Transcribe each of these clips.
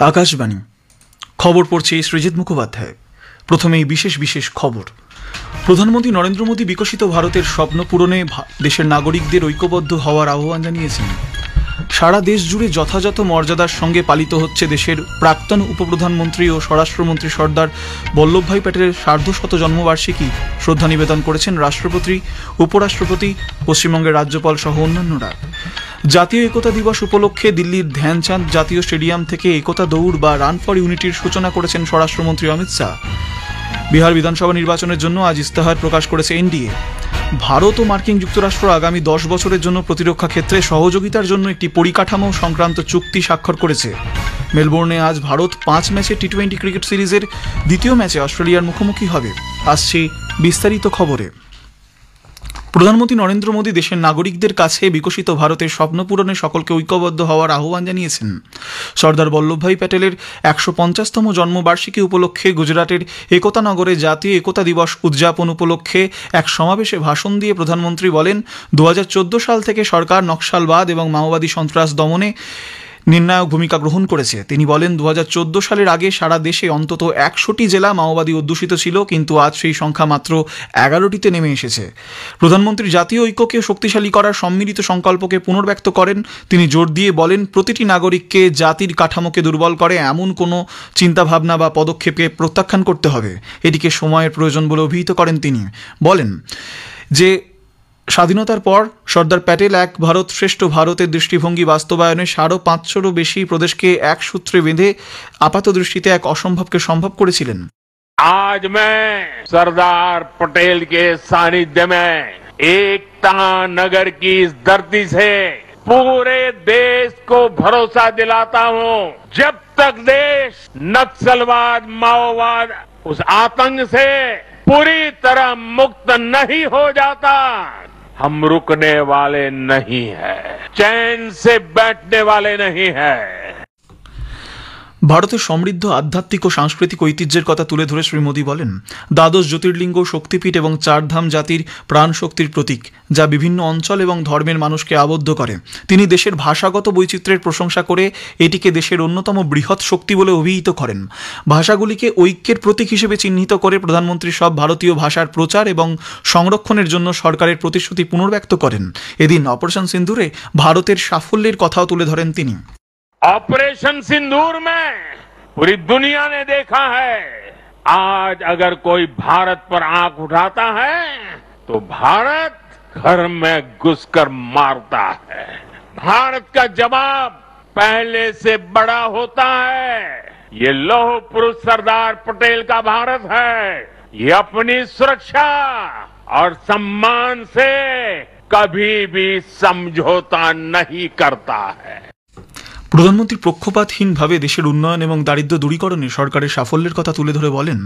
আকাশবাণী খবর পড়ছে সৃজিত মুখোপাধ্যায়। প্রথমেই বিশেষ বিশেষ খবর। প্রধানমন্ত্রী নরেন্দ্র মোদী বিকশিত ভারতের স্বপ্ন পূরণে দেশের নাগরিকদের ঐক্যবদ্ধ হওয়ার আহ্বান জানিয়েছেন। সারা দেশ জুড়ে যথাযথ মর্যাদার সঙ্গে পালিত হচ্ছে দেশের প্রাক্তন উপপ্রধানমন্ত্রী ও স্বরাষ্ট্রমন্ত্রী সর্দার বল্লভভাই প্যাটেলের সার্ধশত জন্মবার্ষিকী শ্রদ্ধা নিবেদন করেছেন রাষ্ট্রপতি, উপরাষ্ট্রপতি, পশ্চিমবঙ্গের রাজ্যপাল সহ অন্যান্যরা। জাতীয় একতা দিবস উপলক্ষে দিল্লির ধ্যানচাঁদ জাতীয় স্টেডিয়াম থেকে একতা দৌড় বা রান ফর ইউনিটির সূচনা করেছেন স্বরাষ্ট্রমন্ত্রী অমিত শাহ। বিহার বিধানসভা নির্বাচনের জন্য আজ ইস্তেহার প্রকাশ করেছে এনডিএ। ভারত ও মার্কিন যুক্তরাষ্ট্র আগামী 10 বছরের জন্য প্রতিরক্ষা ক্ষেত্রে সহযোগিতার জন্য একটি পরিকাঠামো সংক্রান্ত চুক্তি স্বাক্ষর করেছে। মেলবোর্নে আজ ভারত 5 ম্যাচের টি-20 ক্রিকেট সিরিজের দ্বিতীয় ম্যাচে অস্ট্রেলিয়ার মুখোমুখি হবে। আসছে বিস্তারিত খবরে। প্রধানমন্ত্রী নরেন্দ্র মোদী দেশের নাগরিকদের কাছে বিকশিত ভারতের স্বপ্ন পূরণে সকলকে ঐক্যবদ্ধ হওয়ার আহ্বান জানিয়েছেন। সর্দার বল্লভভাই প্যাটেলের 150তম জন্মবার্ষিকী উপলক্ষে গুজরাটের একতা নগরে জাতীয় একতা দিবস উদযাপন উপলক্ষে এক সমাবেশে ভাষণ দিয়ে প্রধানমন্ত্রী বলেন, 2014 সাল থেকে সরকার নকশালবাদ এবং মাওবাদী সন্ত্রাস দমনে নির্ণায়ক ভূমিকা গ্রহণ করেছে। তিনি বলেন, 2014 সালের আগে সারা দেশে অন্তত 100টি জেলা মাওবাদী অধ্যুষিত ছিল, কিন্তু আজ সেই সংখ্যা মাত্র 11টিতে নেমে এসেছে। প্রধানমন্ত্রী জাতীয় ঐক্যকে শক্তিশালী করার সম্মিলিত সংকল্পকে পুনর্ব্যক্ত করেন। তিনি জোর দিয়ে বলেন, প্রতিটি নাগরিককে জাতির কাঠামোকে দুর্বল করে এমন কোনো চিন্তাভাবনা বা পদক্ষেপকে প্রত্যাখ্যান করতে হবে। এটিকে সময়ের প্রয়োজন বলে অভিহিত করেন। তিনি বলেন যে স্বাধীনতার পর সর্দার প্যাটেল এক ভারত শ্রেষ্ঠ ভারতের দৃষ্টিভঙ্গি বাস্তবায়নে 550টিরও বেশি প্রদেশকে এক সূত্রে বেঁধে আপাত দৃষ্টিতে এক অসম্ভবকে সম্ভব করেছিলেন। आज मैं सरदार पटेल के सानिध्य में एकता नगर की इस धरती से पूरे देश को भरोसा दिलाता हूं, जब तक देश नक्सलवाद, माओवाद, उस आतंक से पूरी तरह मुक्त नहीं हो जाता, हम रुकने वाले नहीं हैं, चैन से बैठने वाले नहीं हैं। ভারতের সমৃদ্ধ আধ্যাত্মিক ও সাংস্কৃতিক ঐতিহ্যের কথা তুলে ধরে শ্রী মোদী বলেন, দ্বাদশ জ্যোতির্লিঙ্গ, শক্তিপীঠ এবং চারধাম জাতির প্রাণ শক্তির প্রতীক, যা বিভিন্ন অঞ্চল এবং ধর্মের মানুষকে আবদ্ধ করে। তিনি দেশের ভাষাগত বৈচিত্র্যের প্রশংসা করে এটিকে দেশের অন্যতম বৃহৎ শক্তি বলে অভিহিত করেন। ভাষাগুলিকে ঐক্যের প্রতীক হিসেবে চিহ্নিত করে প্রধানমন্ত্রী সব ভারতীয় ভাষার প্রচার এবং সংরক্ষণের জন্য সরকারের প্রতিশ্রুতি পুনর্ব্যক্ত করেন। এদিন অপারেশন সিন্দুরে ভারতের সাফল্যের কথাও তুলে ধরেন তিনি। ऑपरेशन सिंदूर में पूरी दुनिया ने देखा है, आज अगर कोई भारत पर आंख उठाता है तो भारत घर में घुसकर मारता है। भारत का जवाब पहले से बड़ा होता है। ये लौह पुरुष सरदार पटेल का भारत है। ये अपनी सुरक्षा और सम्मान से कभी भी समझौता नहीं करता है। প্রধানমন্ত্রী পক্ষপাতহীনভাবে দেশের উন্নয়ন এবং দারিদ্র্য দূরীকরণে সরকারের সাফল্যের কথা তুলে ধরে বলেন,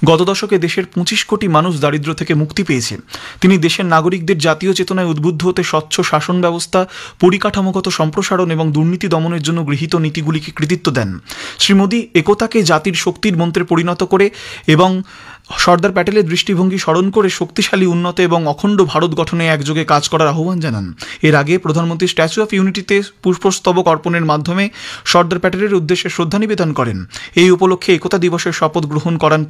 গত দশকে দেশের 25 কোটি মানুষ দারিদ্র্য থেকে মুক্তি পেয়েছে। তিনি দেশের নাগরিকদের জাতীয় চেতনায় উদ্বুদ্ধ হতে স্বচ্ছ শাসন ব্যবস্থা, পরিকাঠামোগত সম্প্রসারণ এবং দুর্নীতি দমনের জন্য গৃহীত নীতিগুলিকে কৃতিত্ব দেন। শ্রী মোদী একতাকে জাতির শক্তির মন্ত্রে পরিণত করে এবং সর্দার প্যাটেলের দৃষ্টিভঙ্গি স্মরণ করে শক্তিশালী, উন্নত এবং অখণ্ড ভারত গঠনে একযোগে কাজ করার আহ্বান জানান। এর আগে প্রধানমন্ত্রী স্ট্যাচু অফ ইউনিটিতে পুষ্পস্তবক অর্পণের মাধ্যমে সর্দার প্যাটেলের উদ্দেশ্যে শ্রদ্ধা নিবেদন করেন। এই উপলক্ষে একতা দিবসের শপথ গ্রহণ করান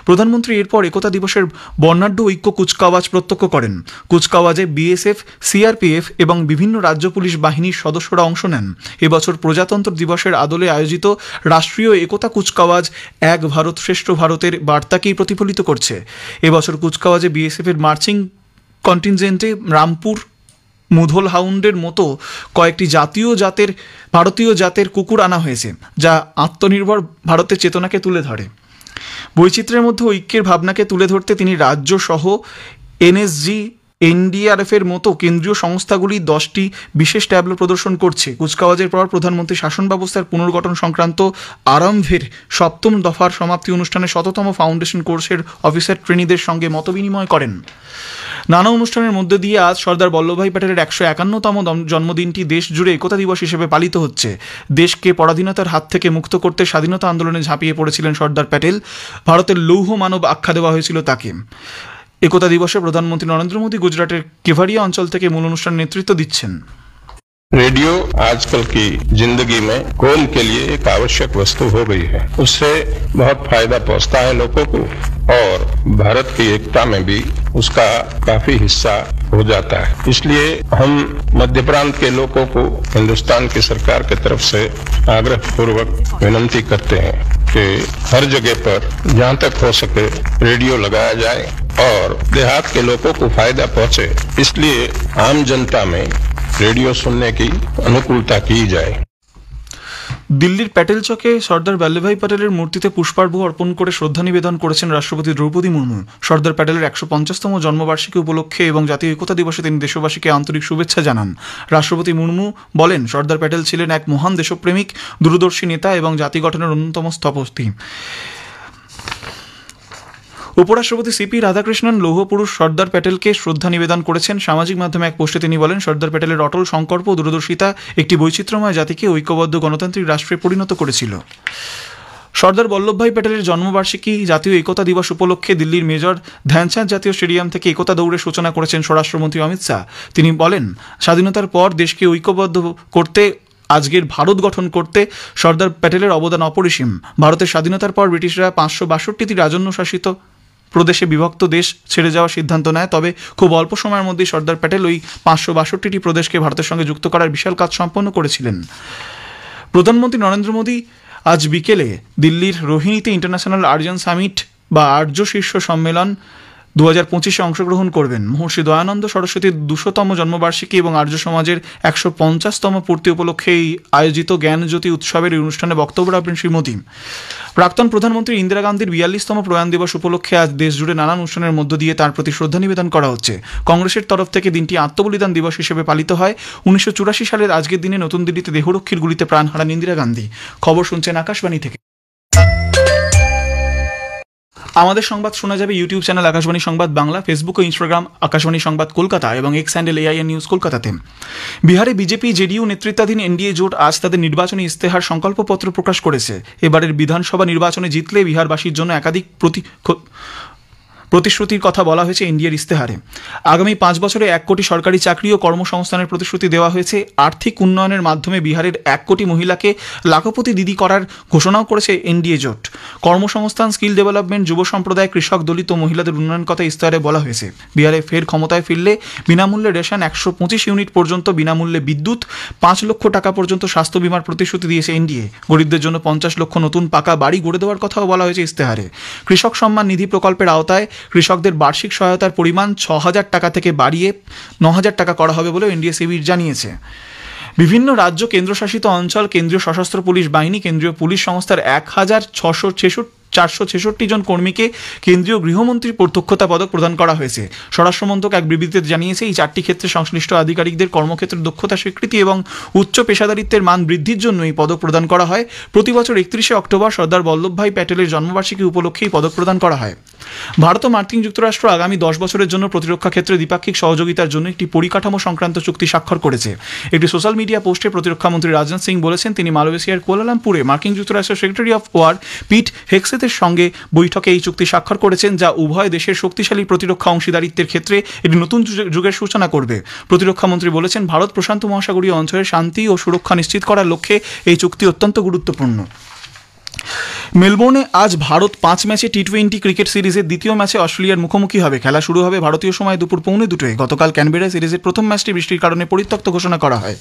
প্রধানমন্ত্রী এরপর একতা দিবসের বর্ণাঢ্য ঐক্য কুচকাওয়াজ প্রত্যক্ষ করেন। কুচকাওয়াজে বিএসএফ, সিআরপিএফ এবং বিভিন্ন রাজ্য পুলিশ বাহিনীর সদস্যরা অংশ নেন। এবছর প্রজাতন্ত্র দিবসের আদলে আয়োজিত রাষ্ট্রীয় একতা কুচকাওয়াজ এক ভারত শ্রেষ্ঠ ভারতের বার্তাকেই প্রতিফলিত করছে। এবছর কুচকাওয়াজে বিএসএফ এর মার্চিং কন্টিনজেন্টে রামপুর মুধোল হাউন্ডের মতো কয়েকটি ভারতীয় জাতের কুকুর আনা হয়েছে, যা আত্মনির্ভর ভারতের চেতনাকে তুলে ধরে। বৈচিত্র্যের মধ্যে ঐক্যের ভাবনাকে তুলে ধরতে তিনি রাজ্য সহ এনএসজি, এনডিআরএফের মতো কেন্দ্রীয় সংস্থাগুলি 10টি বিশেষ ট্যাবলো প্রদর্শন করছে। কুচকাওয়াজের পর প্রধানমন্ত্রী শাসন ব্যবস্থার পুনর্গঠন সংক্রান্ত আরম্ভের 7ম দফার সমাপ্তি অনুষ্ঠানে 100তম ফাউন্ডেশন কোর্সের অফিসার ট্রেনিদের সঙ্গে মতবিনিময় করেন। নানা অনুষ্ঠানের মধ্য দিয়ে আজ সর্দার বল্লভভাই প্যাটেলের 151তম জন্মদিনটি দেশ জুড়ে একতা দিবস হিসেবে পালিত হচ্ছে। দেশকে পরাধীনতার হাত থেকে মুক্ত করতে স্বাধীনতা আন্দোলনে ঝাঁপিয়ে পড়েছিলেন সর্দার প্যাটেল। ভারতের লৌহ মানব আখ্যা দেওয়া হয়েছিল তাকে। একতা দিবসে প্রধানমন্ত্রী নরেন্দ্র মোদী গুজরাটের কেভারিয়া অঞ্চল থেকে মূল অনুষ্ঠানে নেতৃত্ব দিচ্ছেন। रेडियो आजकल की जिंदगी में कौम के लिए एक आवश्यक वस्तु हो गई है। उससे बहुत फायदा पहुंचता है लोगों को और भारत की एकता में भी उसका काफी हिस्सा हो जाता है। इसलिए हम मध्य प्रांत के लोगों को हिंदुस्तान की सरकार की तरफ से आग्रह पूर्वक विनती करते हैं कि हर जगह पर जहाँ तक हो सके रेडियो लगाया जाए और देहात के लोगों को फायदा पहुंचे, इसलिए आम जनता में रेडियो सुनने की अनुकूलता की जाए। দিল্লির প্যাটেল চকে সর্দার বল্লভভাই প্যাটেলের মূর্তিতে পুষ্পার্ঘ্য অর্পণ করে শ্রদ্ধা নিবেদন করেছেন রাষ্ট্রপতি দ্রৌপদী মুর্মু। সর্দার প্যাটেলের ১৫০তম জন্মবার্ষিকী উপলক্ষে এবং জাতীয় একতা দিবসে তিনি দেশবাসীকে আন্তরিক শুভেচ্ছা জানান। রাষ্ট্রপতি মুর্মু বলেন, সর্দার প্যাটেল ছিলেন এক মহান দেশপ্রেমিক, দূরদর্শী নেতা এবং জাতি গঠনের অন্যতম স্থপতি। উপরাষ্ট্রপতি সিপি রাধাকৃষ্ণন লৌহ পুরুষ সর্দার প্যাটেলকে শ্রদ্ধা নিবেদন করেছেন। সামাজিক মাধ্যমে এক পোস্টে তিনি বলেন, সর্দার প্যাটেলের অটল সংকল্প ও দূরদর্শিতা একটি বৈচিত্র্যময় জাতিকে ঐক্যবদ্ধ গণতান্ত্রিক রাষ্ট্রে পরিণত করেছিল। সর্দার বল্লভভাই প্যাটেলের জন্মবার্ষিকী জাতীয় একতা দিবস উপলক্ষে দিল্লির মেজর ধ্যানচাঁদ জাতীয় স্টেডিয়াম থেকে একতা দৌড়ের সূচনা করেছেন স্বরাষ্ট্রমন্ত্রী অমিত শাহ। তিনি বলেন, স্বাধীনতার পর দেশকে ঐক্যবদ্ধ করতে, আজকের ভারত গঠন করতে সর্দার প্যাটেলের অবদান অপরিসীম। ভারতের স্বাধীনতার পর ব্রিটিশরা ৫৬২টি রাজন্য শাসিত প্রদেশে বিভক্ত দেশ ছেড়ে যাওয়ার সিদ্ধান্ত নেয়। তবে খুব অল্প সময়ের মধ্যেই সর্দার প্যাটেল ওই ৫৬২টি প্রদেশকে ভারতের সঙ্গে যুক্ত করার বিশাল কাজ সম্পন্ন করেছিলেন। প্রধানমন্ত্রী নরেন্দ্র মোদী আজ বিকেলে দিল্লির রোহিণীতে ইন্টারন্যাশনাল আর্যান সামিট বা আর্য শীর্ষ সম্মেলন ২০২৫-এ অংশগ্রহণ করবেন। মহর্ষি দয়ানন্দ সরস্বতীর ২০০তম জন্মবার্ষিকী এবং আর্য সমাজের ১৫০তম পূর্তি উপলক্ষে আয়োজিত জ্ঞানজ্যোতি উৎসবের এই অনুষ্ঠানে বক্তব্য রাখবেন শ্রী মোদী। প্রাক্তন প্রধানমন্ত্রী ইন্দিরা গান্ধীর ৪২তম প্রয়াণ দিবস উপলক্ষে আজ দেশজুড়ে নানান অনুষ্ঠানের মধ্য দিয়ে তাঁর প্রতি শ্রদ্ধা নিবেদন করা হচ্ছে। কংগ্রেসের তরফ থেকে দিনটি আত্মবলিদান দিবস হিসেবে পালিত হয়। ১৯৮৪ সালের আজকের দিনে নতুন দিল্লিতে দেহরক্ষীর গুলিতে প্রাণ হারান ইন্দিরা গান্ধী। খবর শুনছেন আকাশবাণী থেকে। আমাদের সংবাদ শোনা যাবে ইউটিউব চ্যানেল আকাশবাণী সংবাদ বাংলা, ফেসবুক ও ইনস্টাগ্রাম আকাশবাণী সংবাদ কলকাতা এবং এক্স হ্যান্ডেল AIN নিউজ কলকাতাতে। বিহারে বিজেপি জেডিইউ নেতৃত্বাধীন এনডিএ জোট আজ তাদের নির্বাচনী ইস্তেহার সংকল্পপত্র প্রকাশ করেছে। এবারের বিধানসভা নির্বাচনে জিতলে বিহারবাসীর জন্য একাধিক প্রতিশ্রুতির কথা বলা হয়েছে এনডিএর ইস্তেহারে। আগামী ৫ বছরে ১ কোটি সরকারি চাকরি ও কর্মসংস্থানের প্রতিশ্রুতি দেওয়া হয়েছে। আর্থিক উন্নয়নের মাধ্যমে বিহারের ১ কোটি মহিলাকে লাখপতি দিদি করার ঘোষণাও করেছে এনডিএ জোট। কর্মসংস্থান, স্কিল ডেভেলপমেন্ট, যুব সম্প্রদায়, কৃষক, দলিত ও মহিলাদের উন্নয়ন কথা ইস্তেহারে বলা হয়েছে। বিহারে ফের ক্ষমতায় ফিরলে বিনামূল্যে রেশন, ১২৫ ইউনিট পর্যন্ত বিনামূল্যে বিদ্যুৎ, ৫ লক্ষ টাকা পর্যন্ত স্বাস্থ্য বিমার প্রতিশ্রুতি দিয়েছে এনডিএ। গরিবদের জন্য ৫০ লক্ষ নতুন পাকা বাড়ি গড়ে দেওয়ার কথাও বলা হয়েছে ইস্তেহারে। কৃষক সম্মান নিধি প্রকল্পের আওতায় কৃষকদের বার্ষিক সহায়তার পরিমাণ ৬,০০০ টাকা থেকে বাড়িয়ে ৯,০০০ টাকা করা হবে বলেও এনডিএ শিবির জানিয়েছে। বিভিন্ন রাজ্য, কেন্দ্রশাসিত অঞ্চল, কেন্দ্রীয় সশস্ত্র পুলিশ বাহিনী, কেন্দ্রীয় পুলিশ সংস্থার ১,৬৪৬ জন কর্মীকে কেন্দ্রীয় গৃহমন্ত্রীর প্রত্যক্ষতা পদক প্রদান করা হয়েছে। স্বরাষ্ট্রমন্ত্রক এক বিবৃতিতে জানিয়েছে, এই ৪টি ক্ষেত্রে সংশ্লিষ্ট আধিকারিকদের কর্মক্ষেত্রে দক্ষতা স্বীকৃতি এবং উচ্চ পেশাদারিত্বের মান বৃদ্ধির জন্য এই পদক প্রদান করা হয়। প্রতি বছর ৩১শে অক্টোবর সর্দার বল্লভভাই প্যাটেলের জন্মবার্ষিকী উপলক্ষে এই পদক প্রদান করা হয়। ভারত ও মার্কিন যুক্তরাষ্ট্র আগামী ১০ বছরের জন্য প্রতিরক্ষা ক্ষেত্রে দ্বিপাক্ষিক সহযোগিতার জন্য একটি পরিকাঠামো সংক্রান্ত চুক্তি স্বাক্ষর করেছে। একটি সোশ্যাল মিডিয়া পোস্টে প্রতিরক্ষামন্ত্রী রাজনাথ সিং বলেছেন, তিনি মালয়েশিয়ার কুয়ালালামপুরে মার্কিন যুক্তরাষ্ট্রের সেক্রেটারি অফ ওয়ার পিট হেগসেথের সঙ্গে বৈঠকে এই চুক্তি স্বাক্ষর করেছেন, যা উভয় দেশের শক্তিশালী প্রতিরক্ষা অংশীদারিত্বের ক্ষেত্রে একটি নতুন যুগের সূচনা করবে। প্রতিরক্ষামন্ত্রী বলেছেন, ভারত প্রশান্ত মহাসাগরীয় অঞ্চলের শান্তি ও সুরক্ষা নিশ্চিত করার লক্ষ্যে এই চুক্তি অত্যন্ত গুরুত্বপূর্ণ। মেলবোর্নে আজ ভারত ৫ ম্যাচে টি-20 ক্রিকেট সিরিজের দ্বিতীয় ম্যাচে অস্ট্রেলিয়ার মুখোমুখি হবে। খেলা শুরু হবে ভারতীয় সময় দুপুর ১:৩০। গতকাল ক্যানবেরায় সিরিজের প্রথম ম্যাচটি বৃষ্টির কারণে পরিত্যক্ত ঘোষণা করা হয়।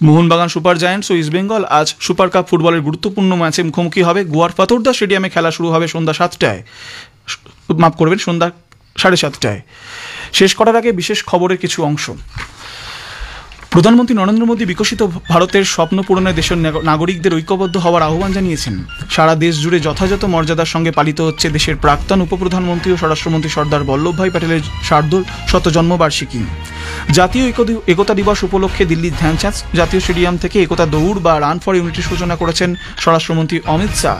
মোহনবাগান সুপার জায়ান্টস ও ইস্টবেঙ্গল আজ সুপার কাপ ফুটবলের গুরুত্বপূর্ণ ম্যাচে মুখোমুখি হবে। গোয়ার ফাতোরদা স্টেডিয়ামে খেলা শুরু হবে সন্ধ্যা 7:30টায়। শেষ করার আগে বিশেষ খবরের কিছু অংশ। প্রধানমন্ত্রী নরেন্দ্র মোদী বিকশিত ভারতের স্বপ্ন পূরণে দেশের নাগরিকদের ঐক্যবদ্ধ হওয়ার আহ্বান জানিয়েছেন। সারা দেশ জুড়ে যথাযথ মর্যাদার সঙ্গে পালিত হচ্ছে দেশের প্রাক্তন উপপ্রধানমন্ত্রী ও স্বরাষ্ট্রমন্ত্রী সর্দার বল্লভভাই প্যাটেলের ১৫০ জন্মবার্ষিকী। জাতীয় একতা দিবস উপলক্ষে দিল্লির ধ্যানচাঁদ জাতীয় স্টেডিয়াম থেকে একতা দৌড় বা রান ফর ইউনিটির সূচনা করেছেন স্বরাষ্ট্রমন্ত্রী অমিত শাহ।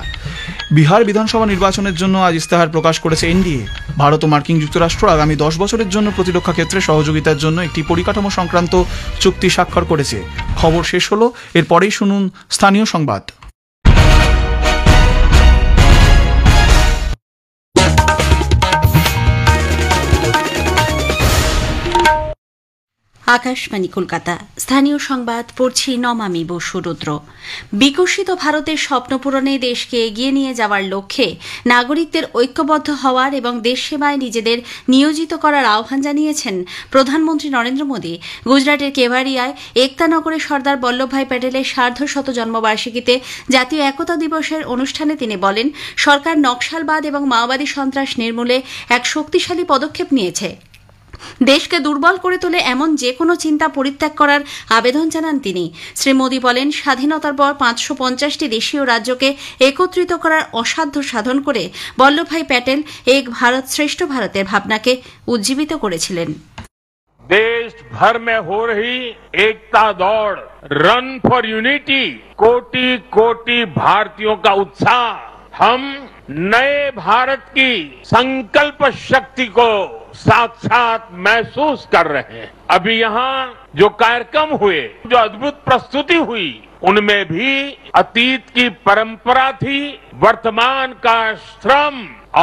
বিহার বিধানসভা নির্বাচনের জন্য আজ ইস্তেহার প্রকাশ করেছে এনডিএ। ভারত ও মার্কিন যুক্তরাষ্ট্র আগামী ১০ বছরের জন্য প্রতিরক্ষা ক্ষেত্রে সহযোগিতার জন্য একটি পরিকাঠামো সংক্রান্ত চুক্তি স্বাক্ষর করেছে। খবর শেষ হলো, এরপরেই শুনুন স্থানীয় সংবাদ। আকাশবাণী কলকাতা। স্থানীয় সংবাদ পড়ছি নমামি বসু রুদ্র। বিকশিত ভারতের স্বপ্ন পূরণে দেশকে এগিয়ে নিয়ে যাওয়ার লক্ষ্যে নাগরিকদের ঐক্যবদ্ধ হওয়ার এবং দেশ সেবায় নিজেদের নিয়োজিত করার আহ্বান জানিয়েছেন প্রধানমন্ত্রী নরেন্দ্র মোদী। গুজরাটের কেভারিয়ায় একতানগরে সর্দার বল্লভভাই প্যাটেলের সার্ধশত জন্মবার্ষিকীতে জাতীয় একতা দিবসের অনুষ্ঠানে তিনি বলেন, সরকার নকশালবাদ এবং মাওবাদী সন্ত্রাস নির্মূলে এক শক্তিশালী পদক্ষেপ নিয়েছে। দেশকে দুর্বল করে তোলে এমন যে কোনো চিন্তা পরিত্যাগ করার আবেদন জানান তিনি। শ্রী মোদী বলেন, স্বাধীনতার পর 550টি দেশীয় রাজ্যকে একত্রিত করার অসাধ্য সাধন করে বল্লভভাই প্যাটেল এক ভারত শ্রেষ্ঠ ভারতের ভাবনাকে উজ্জীবিত করেছিলেন। देश भर में हो रही एकता दौड़, रन फॉर यूनिटी, कोटि कोटि भारतीयों का उत्साह हम नए भारत की संकल्प शक्ति को साक्षात महसूस कर रहे हैं। अभी यहाँ जो कार्यक्रम हुए, जो अद्भुत प्रस्तुति हुई, उनमें भी अतीत की परंपरा थी, वर्तमान का श्रम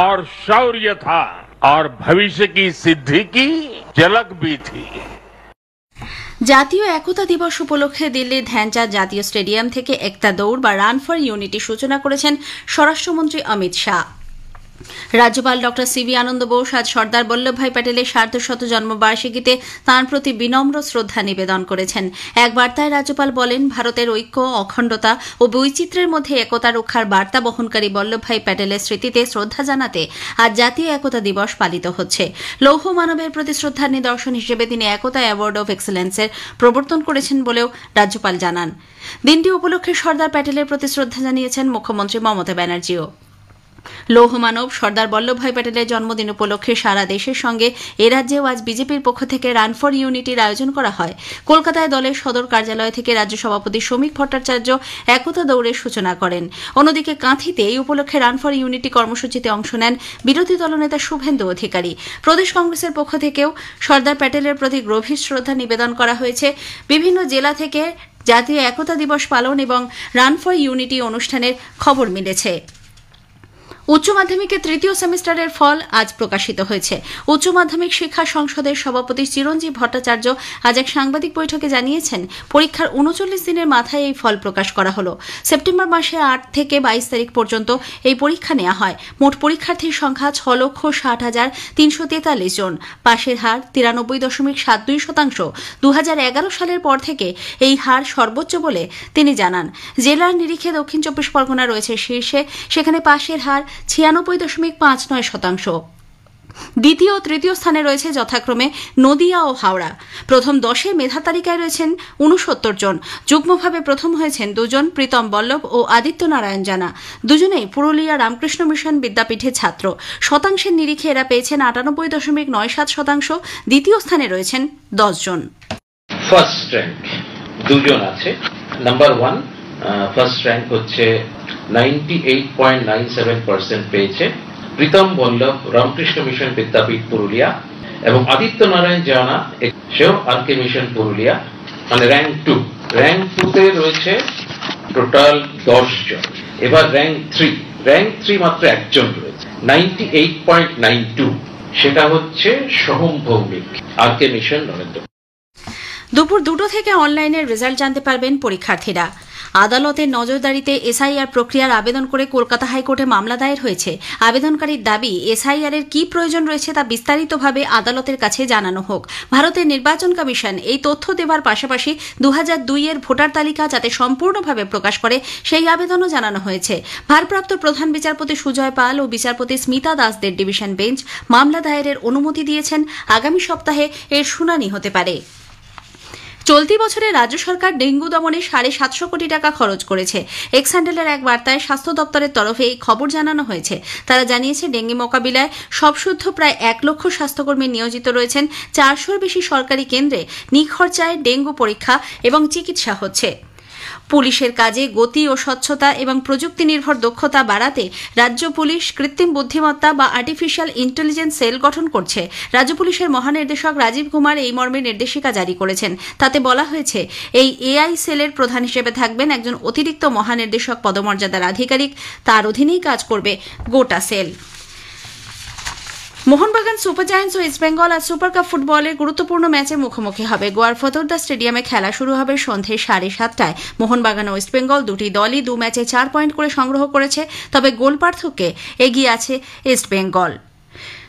और शौर्य था और भविष्य की सिद्धि की झलक भी थी। জাতীয় একতা দিবস উপলক্ষে দিল্লির ধ্যানচাঁদ জাতীয় স্টেডিয়াম থেকে একতা দৌড় বা রান ফর ইউনিটি সূচনা করেছেন স্বরাষ্ট্রমন্ত্রী অমিত শাহ। রাজ্যপাল ড সিবি আনন্দ বোস আজ সর্দার বল্লভভাই প্যাটেলের সার্ধশত জন্মবার্ষিকীতে তাঁর প্রতি বিনম্র শ্রদ্ধা নিবেদন করেছেন। এক বার্তায় রাজ্যপাল বলেন, ভারতের ঐক্য, অখণ্ডতা ও বৈচিত্র্যের মধ্যে একতা রক্ষার বার্তা বহনকারী বল্লভভাই প্যাটেলের স্মৃতিতে শ্রদ্ধা জানাতে আজ জাতীয় একতা দিবস পালিত হচ্ছে। লৌহ মানবের প্রতি শ্রদ্ধার নিদর্শন হিসেবে তিনি একতা অ্যাওয়ার্ড অব এক্সেলেন্সের প্রবর্তন করেছেন বলেও রাজ্যপাল জানান। দিনটি উপলক্ষে সর্দার প্যাটেলের প্রতি শ্রদ্ধা জানিয়েছেন মুখ্যমন্ত্রী মমতা ব্যানার্জিও। লৌহমানব সর্দার বল্লভভাই প্যাটেলের জন্মদিন উপলক্ষে সারা দেশের সঙ্গে এ রাজ্যেও আজ বিজেপির পক্ষ থেকে রান ফর ইউনিটির আয়োজন করা হয়। কলকাতায় দলের সদর কার্যালয় থেকে রাজ্য সভাপতি শ্রমিক ভট্টাচার্য একতা দৌড়ের সূচনা করেন। অন্যদিকে কাঁথিতে এই উপলক্ষে রান ফর ইউনিটি কর্মসূচিতে অংশ নেন বিরোধী দলনেতা শুভেন্দু অধিকারী। প্রদেশ কংগ্রেসের পক্ষ থেকেও সর্দার প্যাটেলের প্রতি গভীর শ্রদ্ধা নিবেদন করা হয়েছে। বিভিন্ন জেলা থেকে জাতীয় একতা দিবস পালন এবং রান ফর ইউনিটি অনুষ্ঠানের খবর মিলেছে। উচ্চ মাধ্যমিকের তৃতীয় সেমিস্টারের ফল আজ প্রকাশিত হয়েছে। উচ্চ মাধ্যমিক শিক্ষা সংসদের সভাপতি চিরঞ্জীব ভট্টাচার্য আজ এক সাংবাদিক বৈঠকে জানিয়েছেন, পরীক্ষার 39 দিনের মাথায় এই ফল প্রকাশ করা হল। সেপ্টেম্বর মাসে 8 থেকে 22 তারিখ পর্যন্ত এই পরীক্ষা নেওয়া হয়। মোট পরীক্ষার্থীর সংখ্যা 6,60,343 জন। পাশের হার 93.72%। 2011 সালের পর থেকে এই হার সর্বোচ্চ বলে তিনি জানান। জেলার নিরিখে দক্ষিণ 24 পরগনা রয়েছে শীর্ষে, সেখানে পাশের হার 96.59%। দ্বিতীয় ও তৃতীয় স্থানে রয়েছে যথাক্রমে নদিয়া ও হাওড়া। প্রথম 10-এর মেধা তালিকায় রয়েছেন 69 জন। যুগ্মভাবে প্রথম হয়েছেন 2 জন, প্রীতম বল্লভ ও আদিত্য নারায়ণ জানা। দুজনেই পুরুলিয়া রামকৃষ্ণ মিশন বিদ্যাপীঠের ছাত্র। শতাংশের নিরিখে এরা পেয়েছেন 98.97%। দ্বিতীয় স্থানে রয়েছেন 10 জন। ফার্স্ট র্যাঙ্ক দুজন আছে। নাম্বার 1 ফার্স্ট র্যাঙ্ক হচ্ছে 98.97% পেয়েছে প্রীতম বল্লভ, রামকৃষ্ণ মিশন বিদ্যাপীঠ পুরুলিয়া, এবং আদিত্য নারায়ণ জানা, সেও আরকে মিশন পুরুলিয়া, মানে র্যাঙ্ক 2। র্যাঙ্ক 2-তে রয়েছে টোটাল 10 জন। এবার র্যাঙ্ক 3 মাত্র একজন রয়েছে, 98.92, সেটা হচ্ছে সোহম ভৌমিক, আরকে মিশন নরেন্দ্র। দুপুর 2টো থেকে অনলাইনের রেজাল্ট জানতে পারবেন পরীক্ষার্থীরা। আদালতের নজরদারিতে এসআইআর প্রক্রিয়ার আবেদন করে কলকাতা হাইকোর্টে মামলা দায়ের হয়েছে। আবেদনকারীর দাবি, এসআইআর এর কি প্রয়োজন রয়েছে তা বিস্তারিতভাবে আদালতের কাছে জানানো হোক। ভারতের নির্বাচন কমিশন এই তথ্য দেওয়ার পাশাপাশি 2002-এর ভোটার তালিকা যাতে সম্পূর্ণভাবে প্রকাশ করে সেই আবেদনও জানানো হয়েছে। ভারপ্রাপ্ত প্রধান বিচারপতি সুজয় পাল ও বিচারপতি স্মিতা দাসদের ডিভিশন বেঞ্চ মামলা দায়েরের অনুমতি দিয়েছেন। আগামী সপ্তাহে এর শুনানি হতে পারে। চলতি বছরে রাজ্য সরকার ডেঙ্গু দমনে 750 কোটি টাকা খরচ করেছে। এক্সহ্যান্ডেলের এক বার্তায় স্বাস্থ্য দপ্তরের তরফে এই খবর জানানো হয়েছে। তারা জানিয়েছে, ডেঙ্গি মোকাবিলায় সবশুদ্ধ প্রায় 1 লক্ষ স্বাস্থ্যকর্মী নিয়োজিত রয়েছেন। 400-র বেশি সরকারি কেন্দ্রে নিখরচায় ডেঙ্গু পরীক্ষা এবং চিকিৎসা হচ্ছে। পুলিশের কাজে গতি ও স্বচ্ছতা এবং প্রযুক্তি নির্ভর দক্ষতা বাড়াতে রাজ্য পুলিশ কৃত্রিম বুদ্ধিমত্তা বা আর্টিফিশিয়াল ইন্টেলিজেন্স সেল গঠন করছে। রাজ্য পুলিশের মহানির্দেশক রাজীব কুমার এই মর্মে নির্দেশিকা জারি করেছেন। তাতে বলা হয়েছে, এই এআই সেলের প্রধান হিসেবে থাকবেন একজন অতিরিক্ত মহানির্দেশক পদমর্যাদার আধিকারিক। তার অধীনেই কাজ করবে গোটা সেল। মোহনবাগান সুপার জায়ান্টস ও ইস্টবেঙ্গল আজ সুপার কাপ ফুটবলের গুরুত্বপূর্ণ ম্যাচে মুখোমুখি হবে। গোয়ার ফতোরদা স্টেডিয়ামে খেলা শুরু হবে সন্ধে 7:30টায়। মোহনবাগান ও ইস্টবেঙ্গল দুটি দলই 2 ম্যাচে 4 পয়েন্ট করে সংগ্রহ করেছে, তবে গোল পার্থক্যে এগিয়ে আছে ইস্টবেঙ্গল।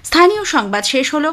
স্থানীয় সংবাদ শেষ হল।